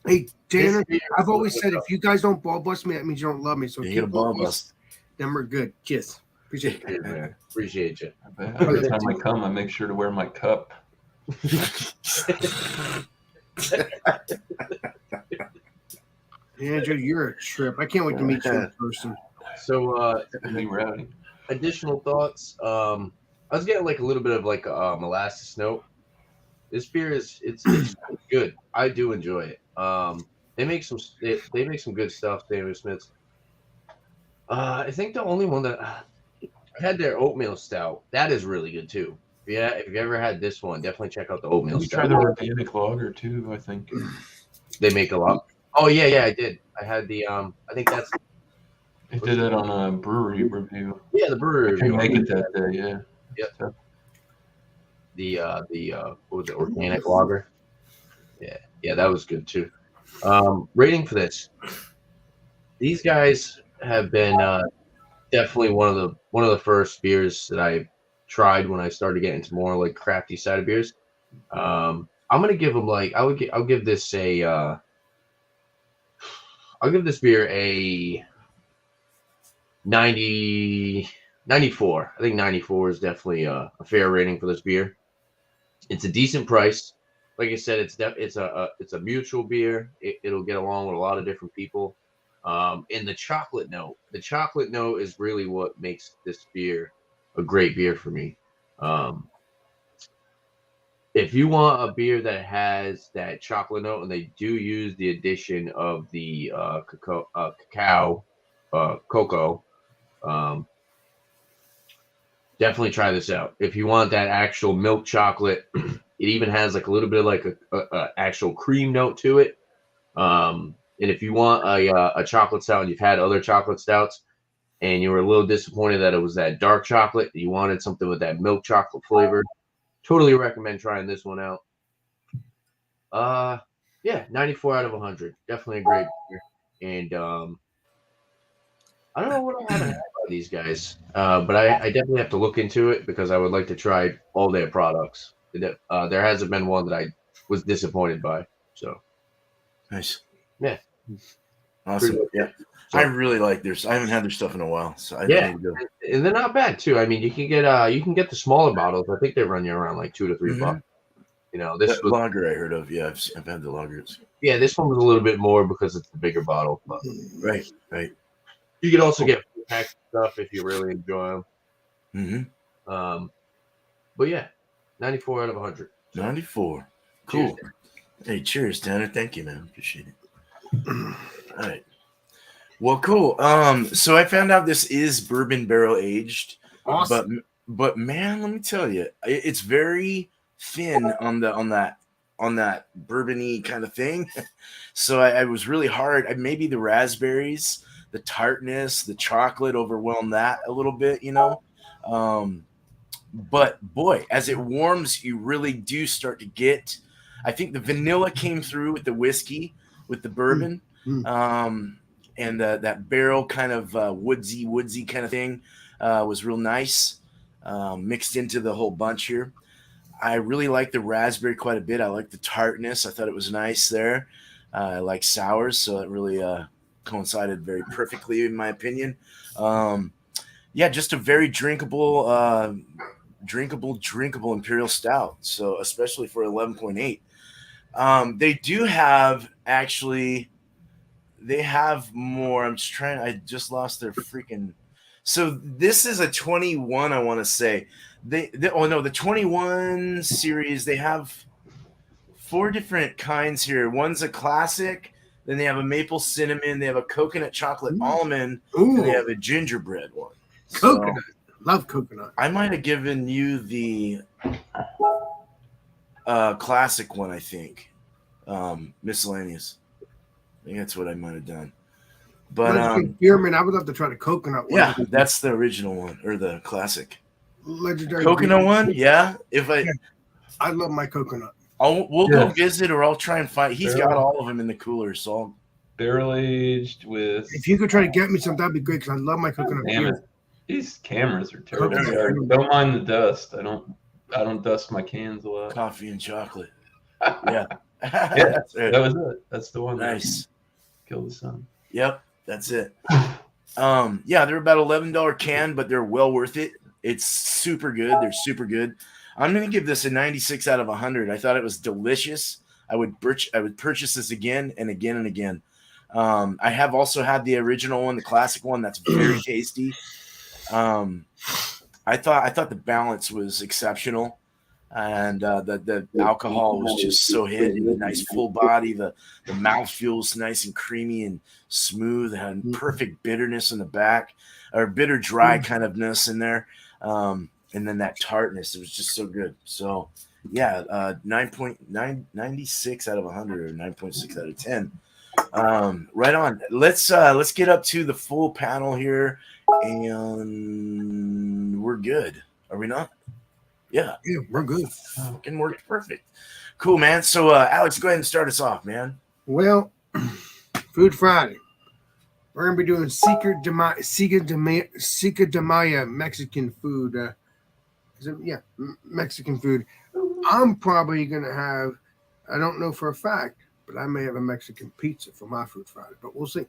Hey, Tanner, This beer I've is always good said stuff. if you guys don't ball bust me, that means you don't love me. So You keep get a ball ball bust. then we're good. Kiss. Appreciate Hey, man, appreciate you. I bet every time I come, I make sure to wear my cup. Andrew, you're a trip. I can't wait to meet you in person. So, Me rowdy. additional thoughts. I was getting like a little bit of like molasses note. This beer is it's good. I do enjoy it. They make they make some good stuff. Samuel Smith's. I think the only one that I had their oatmeal stout. That is really good too. Yeah, if you've ever had this one, definitely check out the oatmeal We tried stout. the organic lager too, I think. They make a lot. Oh yeah, I did. I had the I think that's I did it on a brewery review. the brewery I couldn't review. make it that day, yeah. Yep. Tough. The what was it, organic lager? Yeah, that was good too. Rating for this. These guys have been definitely one of the first beers that I tried when I started getting into more like crafty cider beers. I'm gonna give them like I'll give this a I'll give this beer a 94. I think 94 is definitely a fair rating for this beer. It's a decent price. Like I said, it's a mutual beer. It'll get along with a lot of different people. And the chocolate note is really what makes this beer a great beer for me. If you want a beer that has that chocolate note, and they do use the addition of the cocoa, definitely try this out. If you want that actual milk chocolate, it even has like a little bit of like a actual cream note to it. And if you want a chocolate stout, and you've had other chocolate stouts, and you were a little disappointed that it was that dark chocolate, you wanted something with that milk chocolate flavor, totally recommend trying this one out. 94 out of 100. Definitely a great beer. And I don't know what I haven't had by these guys, but I definitely have to look into it because I would like to try all their products. There hasn't been one that I was disappointed by. So Nice. Yeah. Awesome. Pretty- Yeah. So- I really like theirs. I haven't had their stuff in a while, so I Yeah. need to go. and they're not bad too. I mean, you can get the smaller bottles. I think they run you around like $2 to $3 bucks. You know, this That was lager I heard of. Yeah, I've had the lagers. this one was a little bit more because it's the bigger bottle. But Right. you can also get full pack stuff if you really enjoy them. Mm-hmm. But yeah, 94 out of 100. 94. Cool. Cheers. Hey, cheers, Tanner. Thank you, man. Appreciate it. All right. Well, cool. So I found out this is bourbon barrel aged, Awesome. but man, let me tell you, it's very thin on that bourbony kind of thing. So I was really hard. Maybe the raspberries, the tartness, the chocolate overwhelmed that a little bit, you know. But boy, as it warms, you really do start to get. I think the vanilla came through with the whiskey, with the bourbon, and that barrel kind of woodsy kind of thing was real nice, mixed into the whole bunch here. I really like the raspberry quite a bit. I like the tartness. I thought it was nice there. I like sours, so it really coincided very perfectly, in my opinion. Just a very drinkable imperial stout. So especially for 11.8. They have more. I just lost their freaking. So this is a 21, I want to say. The 21 series, they have 4 different kinds here. One's a classic, then they have a maple cinnamon, they have a coconut chocolate almond, and they have a gingerbread one. Coconut. Love coconut. I might have given you the classic one, I think. Miscellaneous. I think that's what I might have done. But Beerman, I would love to try the coconut one. yeah, that's the original one or the classic. Legendary Coconut beer. one, yeah. I love my coconut. We'll go visit, or I'll try and find. He's got all of them in the cooler, so I'll Barrel aged with. If you could try to get me some, that'd be great because I love my coconut Damn beer. it. These cameras are terrible. Coconut. Don't mind the dust. I don't dust my cans a lot. coffee and chocolate. Yeah. Yeah, That's right. that was it. That's the one. Nice. Kill the sun. Yep, that's it. Yeah, they're about $11 can, but they're well worth it. It's super good. They're super good. I'm gonna give this a 96 out of 100. I thought it was delicious. I would purchase this again and again and again. I have also had the original one, the classic one. That's very tasty. I thought the balance was exceptional, and the alcohol was just so hidden. The nice full body, the mouth feels nice and creamy and smooth, and perfect bitterness in the back, or bitter dry kind of ness in there, and then that tartness. It was just so good. So yeah, 96 out of 100 or 9.6 out of 10. Right on. Let's get up to the full panel here, and we're good. Are we not? Yeah, we're good. Fucking worked perfect. Cool, man. So Alex, go ahead and start us off, man. Well, Food Friday. We're gonna be doing Cinco de Mayo Mexican food. Mexican food. I'm probably gonna have. I don't know for a fact, but I may have a Mexican pizza for my Food Friday. But we'll see.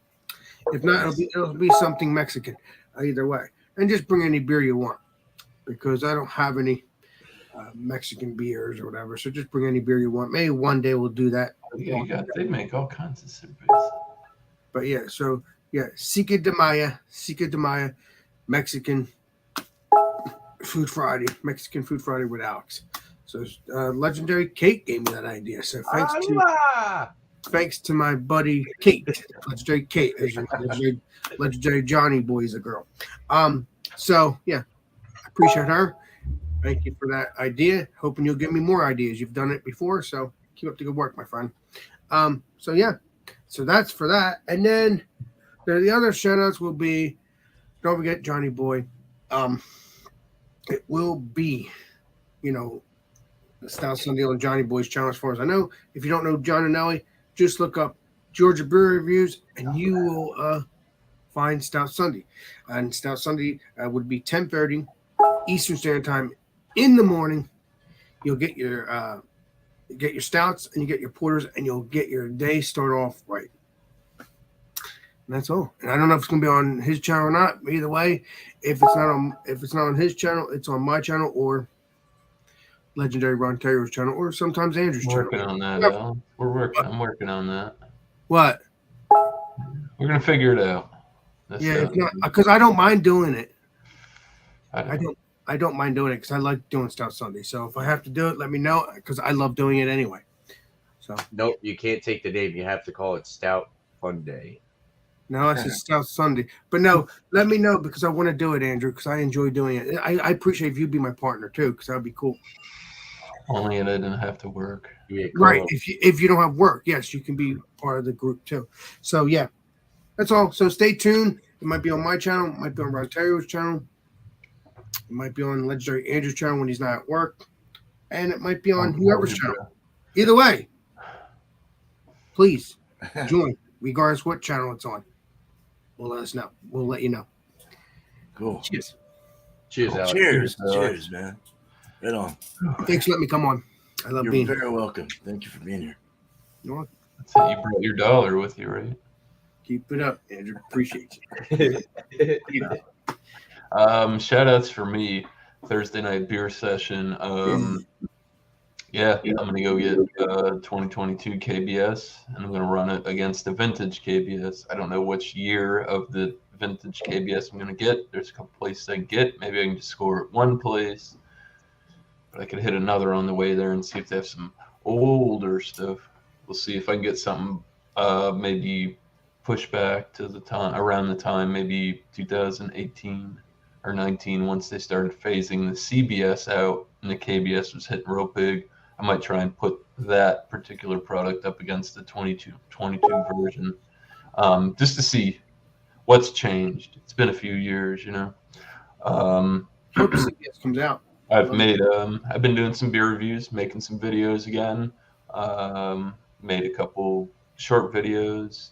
If not, it'll be something Mexican. Either way, and just bring any beer you want, because I don't have any Mexican beers or whatever. So just bring any beer you want. Maybe one day we'll do that. Yeah, they make all kinds of cervezas. But yeah, so yeah, Cinco de Mayo, Mexican Food Friday with Alex. So Legendary Kate gave me that idea. So thanks to my buddy Kate, Legendary Kate, as your legendary Johnny boy is a girl. So yeah, I appreciate her. Thank you for that idea. Hoping you'll give me more ideas. You've done it before, so keep up the good work, my friend. So yeah, so that's for that. And then the other shout outs will be, don't forget Johnny Boy. It will be, the Stout Sunday on Johnny Boy's channel. As far as I know, if you don't know John and Ellie, just look up Georgia Brewery Reviews and you will find Stout Sunday. And Stout Sunday would be 10:30 Eastern Standard Time in the morning. You'll get your stouts and you get your porters, and you'll get your day start off right. And that's all. And I don't know if it's gonna be on his channel or not. Either way, if it's not on his channel, it's on my channel or Legendary Ron Terrier's channel, or sometimes Andrew's channel. Working on that, Al. I'm working on that. What? We're gonna figure it out. Because I don't mind doing it. I don't mind doing it because I like doing Stout Sunday. So if I have to do it, let me know, because I love doing it anyway. So nope, you can't take the name. You have to call it Stout Fun Day. No, it's just Stout Sunday. But no, let me know, because I want to do it, Andrew, because I enjoy doing it. I appreciate if you be my partner too, because that would be cool. Only I didn't have to work. Right. If you don't have work, yes, you can be part of the group too. So yeah, that's all. So stay tuned. It might be on my channel. It might be on Ron Terrier's channel. It might be on Legendary Andrew's channel when he's not at work. And it might be on whoever's channel. Either way, please join, regardless what channel it's on. We'll let us know. We'll let you know. Cool. Cheers. Cheers, Alex. Cheers, man. Right on. Thanks for letting me come on. I love being here. You're very welcome. Thank you for being here. You know, That's it. You brought your dollar with you, right? keep it up, Andrew. Appreciate you. Shout outs for me. Thursday night beer session. Yeah, I'm gonna go get 2022 KBS, and I'm gonna run it against the vintage KBS. I don't know which year of the vintage KBS I'm gonna get. There's a couple places I can get. Maybe I can just score at one place, but I could hit another on the way there and see if they have some older stuff. We'll see if I can get something maybe push back to the time, around the time maybe 2018 or 19, once they started phasing the CBS out and the KBS was hitting real big. I might try and put that particular product up against the 22 version, just to see what's changed. It's been a few years, you know. Hope the CBS comes out. I've been doing some beer reviews, making some videos again. Made a couple short videos.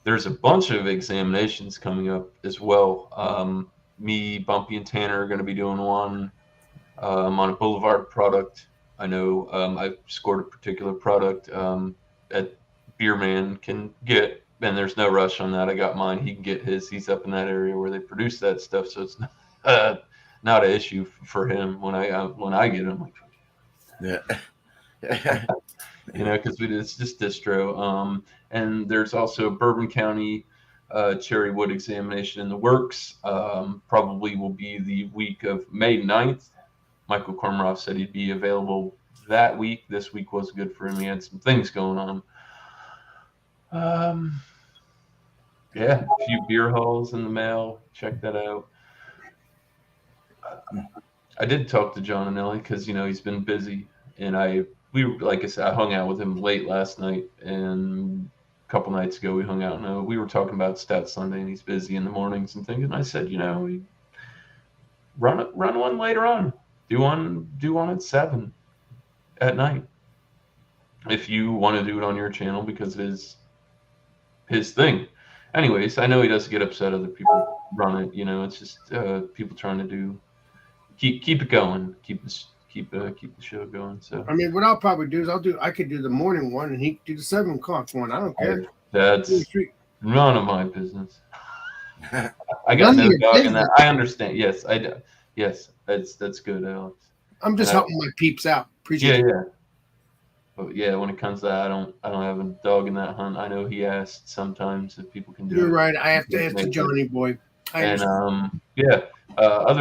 There's a bunch of examinations coming up as well. Me, Bumpy, and Tanner are going to be doing one on a Boulevard product I know I scored a particular product that Beer Man can get, and there's no rush on that. I got mine. He can get his. He's up in that area where they produce that stuff, so it's not an issue for him when I get him. Like, Yeah. because it's just distro. And there's also a Bourbon County cherry wood examination in the works. Probably will be the week of May 9th. Michael Kormaroff said he'd be available that week. This week was good for him. He had some things going on. Yeah, a few beer hauls in the mail. Check that out. I did talk to John and Ellie because he's been busy, and like I said, I hung out with him late last night, and a couple nights ago we hung out, and we were talking about Stat Sunday, and he's busy in the mornings and things. And I said, run one later on. Do one at 7 at night if you want to do it on your channel because it is his thing. Anyways, I know he doesn't get upset other people run it. It's just people trying to keep it going, keep the show going. So I mean, what I'll probably do is I could do the morning one and he could do the 7 o'clock one. I don't care. That's none of my business. I got no dog in that. I understand. Yes, I do. Yes, that's good, Alex. I'm just helping my peeps out. Appreciate it. Yeah. But yeah, when it comes to that, I don't have a dog in that hunt. I know he asked sometimes if people can do it. You're right. I have to ask the Johnny boy. Other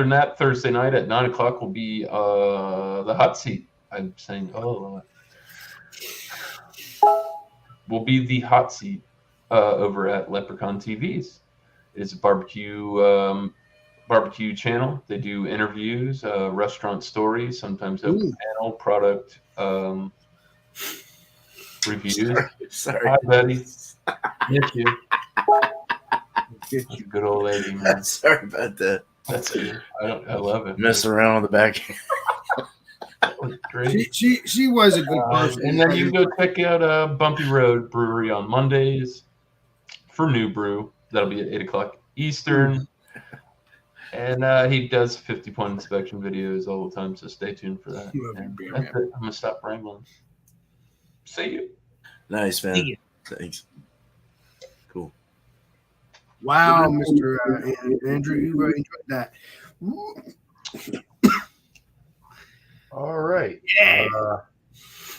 than that, Thursday night at 9 o'clock will be the hot seat. I'm saying, will be the hot seat over at Leprechaun TVs. It's a barbecue channel. They do interviews, restaurant stories, sometimes open panel, product reviews. Sorry. Hi, Betty. Miss you. Good old lady, man. Sorry about that. That's good. I love it. Messing around on the back. That was great. She was a good person. And then you can go check out Bumpy Road Brewery on Mondays for New Brew. That'll be at 8 o'clock Eastern. And he does 50-point inspection videos all the time, so stay tuned for that. I'm going to stop rambling. See you. Nice, man. Thanks. Cool. Wow, Mr. Andrew, you really enjoyed that. All right. Yeah.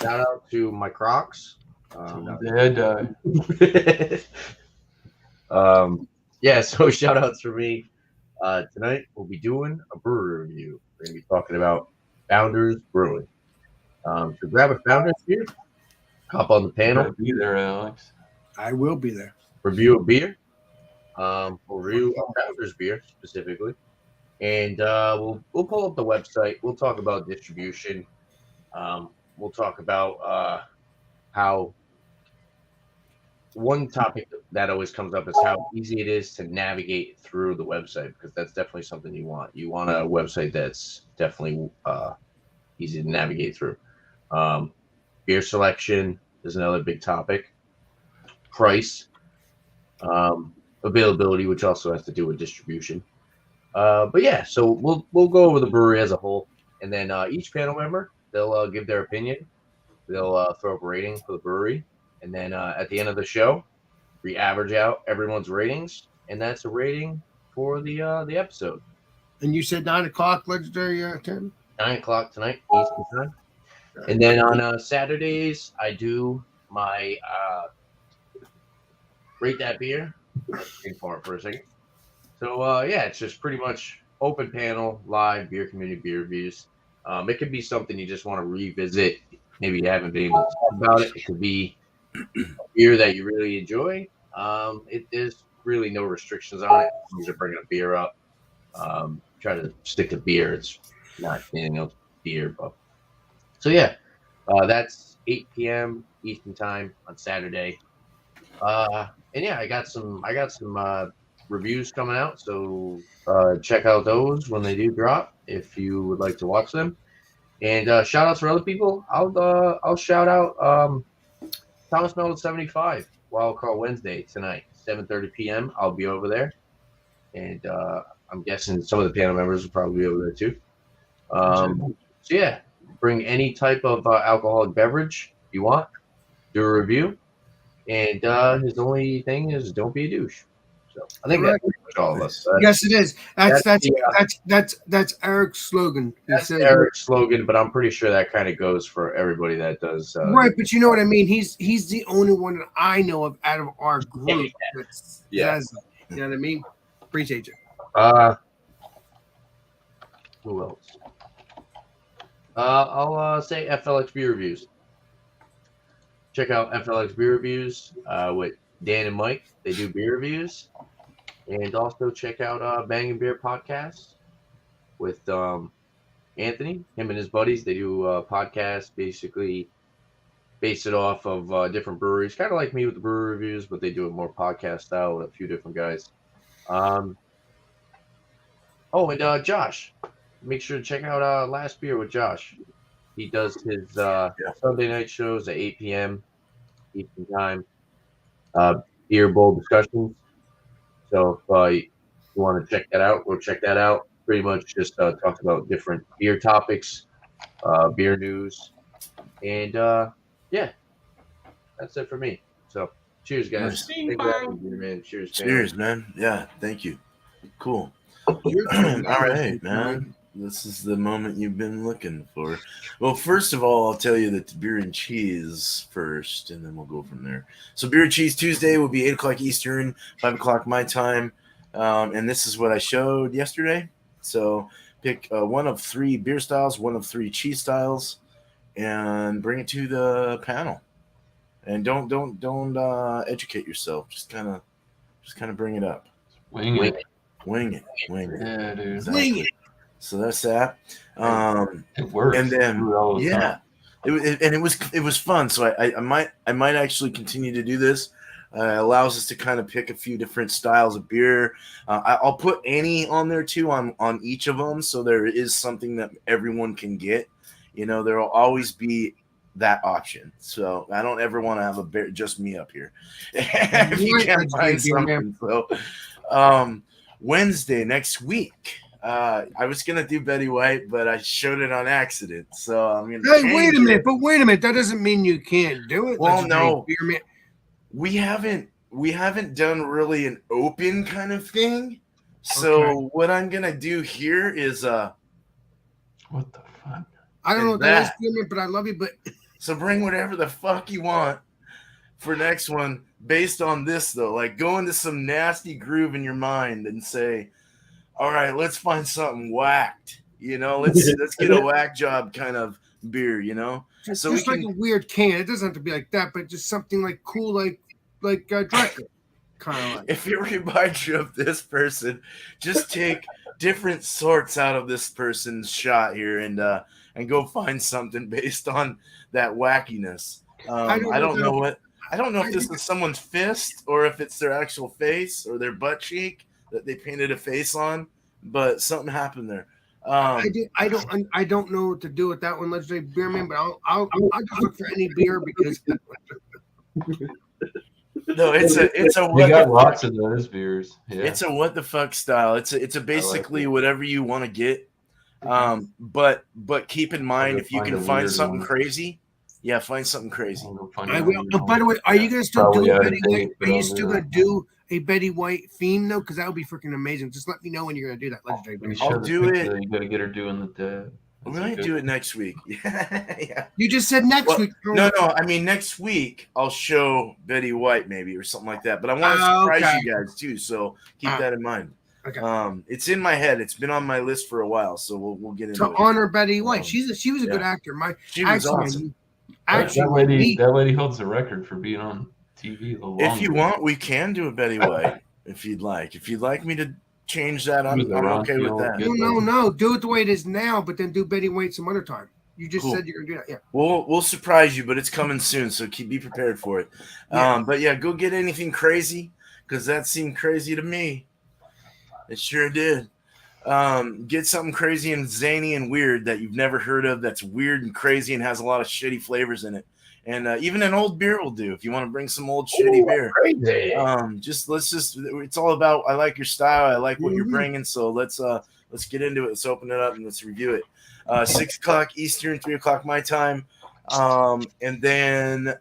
Shout out to my Crocs. So shout outs for me. Tonight we'll be doing a brewery review. We're going to be talking about Founders Brewing. So grab a Founders beer, hop on the panel. Be there, Alex. I will be there. Review a beer. We'll review a Founders beer specifically, and we'll pull up the website. We'll talk about distribution. We'll talk about how one topic that always comes up is how easy it is to navigate through the website, because that's definitely something you want. You want a website that's definitely easy to navigate through. Beer selection is another big topic. Price, availability, which also has to do with distribution. But yeah, so we'll go over the brewery as a whole, and then each panel member, they'll give their opinion. They'll throw up a rating for the brewery. And then at the end of the show, we average out everyone's ratings, and that's a rating for the episode. And you said 9 o'clock legendary time? 9 o'clock tonight, Eastern time. And then on Saturdays, I do my rate that beer. Think for it for a second. So it's just pretty much open panel, live beer community beer reviews. It could be something you just want to revisit. Maybe you haven't been able to talk about it. It could be a beer that you really enjoy. There's really no restrictions on it. You just bring a beer up. Try to stick to beer. It's not anything else beer. But so that's 8 p.m. Eastern time on Saturday. I got some reviews coming out. So check out those when they do drop if you would like to watch them. And shout outs for other people. I'll shout out Thomas Melville 75 Wild Card Wednesday tonight, 7:30 p.m. I'll be over there, and I'm guessing some of the panel members will probably be over there too. bring any type of alcoholic beverage you want, do a review, and his only thing is don't be a douche. So I think that's pretty much all of us. Yes, it is. That's that's that's Eric's slogan. He That's says Eric's slogan, but I'm pretty sure that kind of goes for everybody that does. right, but you know what I mean. He's the only one that I know of out of our group that says that. You know what I mean? Appreciate you. Who else? I'll say FLX Beer Reviews. Check out FLX Beer Reviews with Dan and Mike. They do beer reviews. And also check out Bang and Beer Podcast with Anthony. Him and his buddies. They do a podcast basically base it off of different breweries. Kind of like me with the brewery reviews, but they do it more podcast style with a few different guys. And Josh. Make sure to check out Last Beer with Josh. He does his Sunday night shows at 8 p.m. Eastern Time. Beer bowl discussions. So if you want to check that out, go check that out. Pretty much just talk about different beer topics, beer news, and that's it for me. So cheers, guys. Thanks for having me, man. Cheers, man. Yeah, thank you. Cool. All right, man. This is the moment you've been looking for. Well, first of all, I'll tell you that the beer and cheese first, and then we'll go from there. So beer and cheese Tuesday will be 8 o'clock Eastern, 5 o'clock my time. And this is what I showed yesterday. So pick one of 3 beer styles, one of 3 cheese styles, and bring it to the panel. And don't educate yourself. Just kind of bring it up. Wing it. Yeah, dude. Exactly. Wing it. So that's that. It works. And then time. it was fun. So I might actually continue to do this. Allows us to kind of pick a few different styles of beer. I'll put any on there too on each of them, so there is something that everyone can get. You know, there will always be that option. So I don't ever want to have a beer just me up here. If you can't find something. So Wednesday next week. I was gonna do Betty White, but I showed it on accident. So I'm gonna. Hey, wait a minute! That doesn't mean you can't do it. Well, no, we haven't done really an open kind of thing. So what I'm gonna do here is what the fuck? I don't know what that is, Beerman, but I love you. But so bring whatever the fuck you want for next one based on this though. Like go into some nasty groove in your mind and say, all right, let's find something whacked. You know, let's get a whack job kind of beer. You know, so just like a weird can. It doesn't have to be like that, but just something like cool, like Dracula. Kind of like. If it reminds you of this person, just take different sorts out of this person's shot here and go find something based on that wackiness. I don't know if this is someone's fist or if it's their actual face or their butt cheek that they painted a face on, but something happened there. I don't know what to do with that one, Legendary Beerman, but I'll just look for any beer because. No, it's a. We got lots of those beers. Yeah. It's a what the fuck style. It's a basically whatever you want to get. But keep in mind if you can find something crazy. Yeah, find something crazy. I will. By the way, are you gonna still do a Betty White? Are you still gonna do a Betty White theme though? Because that would be freaking amazing. Just let me know when you're gonna do that, Legendary. I'll do it. You gotta get her doing the. We're gonna do it next week. Yeah. You just said next week. No. I mean next week I'll show Betty White maybe or something like that. But I want to surprise you guys too, so keep that in mind. Okay. It's in my head. It's been on my list for a while, so we'll get into it. To honor Betty White, she was a good actor. She was awesome. That lady holds the record for being on TV the longest. If you want, we can do a Betty White if you'd like. If you'd like me to change that, I'm okay with that. No. Do it the way it is now, but then do Betty White some other time. You just said you're gonna do that. Yeah. We'll surprise you, but it's coming soon, so be prepared for it. Yeah. But yeah, go get anything crazy because that seemed crazy to me. It sure did. Get something crazy and zany and weird that you've never heard of. That's weird and crazy and has a lot of shitty flavors in it. And even an old beer will do if you want to bring some old shitty beer. Crazy. It's all about I like your style. I like what you're bringing. So let's get into it. Let's open it up and let's review it. 6 o'clock Eastern, 3 o'clock my time. And then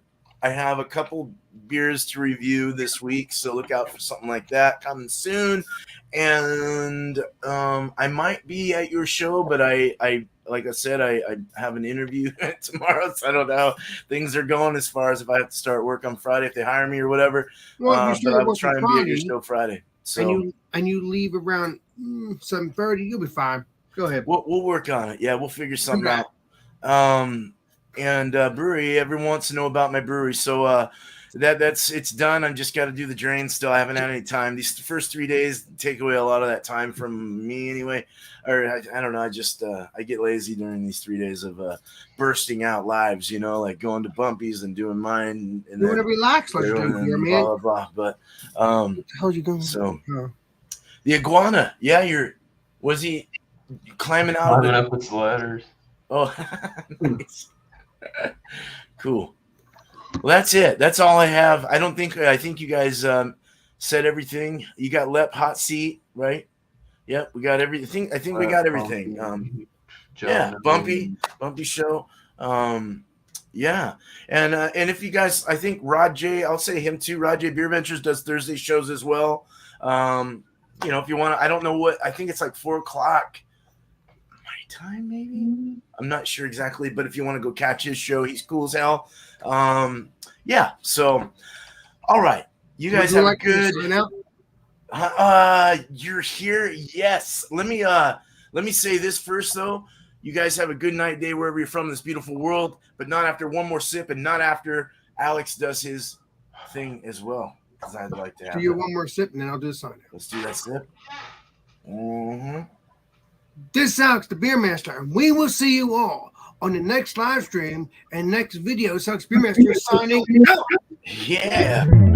I have a couple beers to review this week, so look out for something like that coming soon. And I might be at your show, but I like I said, I have an interview tomorrow, so I don't know how things are going as far as if I have to start work on Friday, if they hire me or whatever. Well, if you But I start will try working and be at Friday, your show Friday. So and you leave around 7:30, you'll be fine. Go ahead. we'll work on it. Yeah, we'll figure something Okay. out. And brewery, everyone wants to know about my brewery, so it's done. I just got to do the drain still. I haven't had any time. These first 3 days take away a lot of that time from me anyway. Or I don't know. I just I get lazy during these 3 days of bursting out lives. You know, like going to Bumpy's and doing mine. And You want to relax, like you do here, man. blah blah blah. But What the hell you doing? so the iguana, yeah, was he climbing out? Climbing up its ladders. Oh, nice. Cool. Well, that's it. That's all I have. I think you guys said everything. You got Lep hot seat, right? Yep, we got everything. I think we got everything. Yeah, Bumpy show. Yeah, and if you guys, I think Rod J, I'll say him too. Rod J Beer Ventures does Thursday shows as well. You know, if you want to, I don't know what, I think it's like 4 o'clock my time, maybe. I'm not sure exactly, but if you want to go catch his show, he's cool as hell. Yeah. So, all right, you guys have a good. You're here. Yes. Let me say this first though. You guys have a good night, day, wherever you're from in this beautiful world, but not after one more sip and not after Alex does his thing as well. Because I'd like to have. Do you one more sip and then I'll do a sign. Let's do that sip. Mm-hmm. This is Alex, the Beer Master, and we will see you all on the next live stream and next video. Alex Beer Master signing out. Yeah.